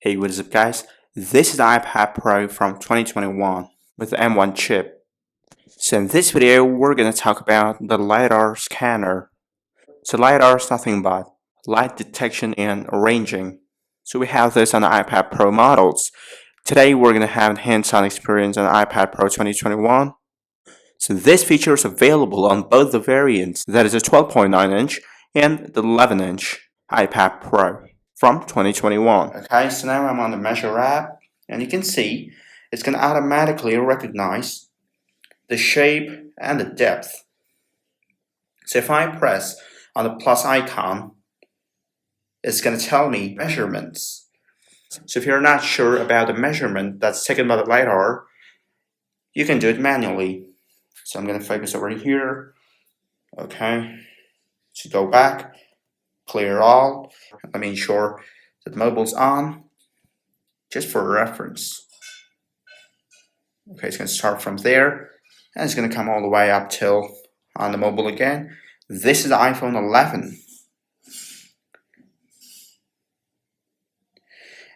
Hey, what is up guys? This is the iPad Pro from 2021 with the M1 chip. So in this video, we're going to talk about the LIDAR scanner. So LIDAR is nothing but light detection and ranging. So we have this on the iPad Pro models. Today we're going to have a hands-on experience on the iPad Pro 2021. So this feature is available on both the variants, that is a 12.9-inch and the 11-inch iPad Pro from 2021. Okay, so now I'm on the Measure app, and you can see it's going to automatically recognize the shape and the depth. So if I press on the plus icon, it's going to tell me measurements. So if you're not sure about the measurement that's taken by the LiDAR, you can do it manually. So I'm going to focus over here. Okay, so go back, clear all. Let me ensure that the mobile's on, just for reference. Okay, it's going to start from there, and it's going to come all the way up till on the mobile again. This is the iPhone 11.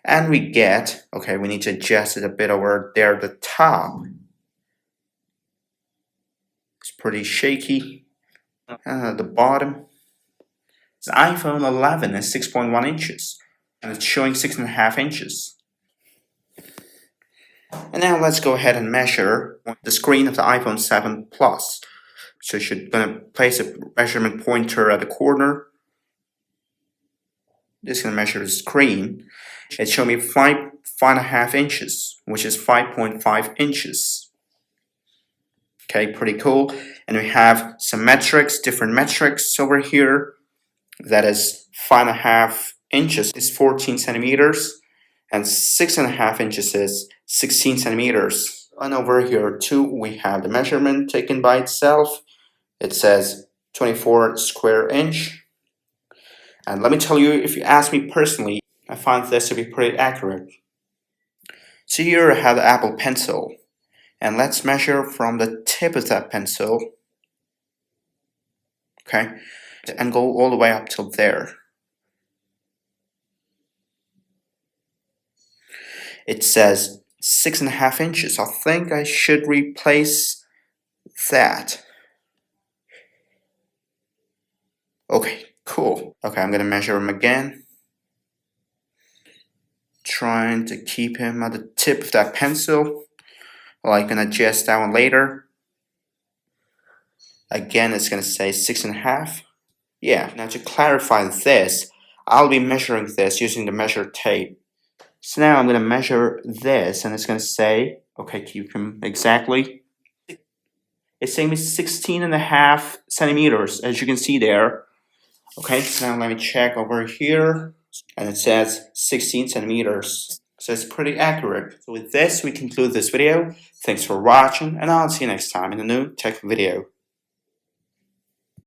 And we get, okay, we need to adjust it a bit over there at the top. It's pretty shaky. And at the bottom, the iPhone 11 is 6.1 inches, and it's showing 6.5 inches. And now let's go ahead and measure the screen of the iPhone 7 Plus. So you're going to place a measurement pointer at the corner. This is going to measure the screen. It's showing me 5.5 inches, which is 5.5 inches. Okay, pretty cool. And we have some metrics, different metrics over here. That is 5.5 inches is 14 centimeters, and 6.5 inches is 16 centimeters. And over here too, we have the measurement taken by itself. It says 24 square inch. And let me tell you, if you ask me personally, I find this to be pretty accurate. So here I have the Apple Pencil, and let's measure from the tip of that pencil, okay, and go all the way up till there. It says 6.5 inches. I think I should replace that. Okay, cool. Okay, I'm gonna measure him again. Trying to keep him at the tip of that pencil. Well, I can adjust that one later. Again, it's gonna say 6.5. Yeah, now to clarify this, I'll be measuring this using the measure tape. So now I'm gonna measure this, and it's gonna say, okay, keep him exactly. It's saying 16.5 centimeters, as you can see there. Okay, so now let me check over here, and it says 16 centimeters. So it's pretty accurate. So with this, we conclude this video. Thanks for watching, and I'll see you next time in a new tech video.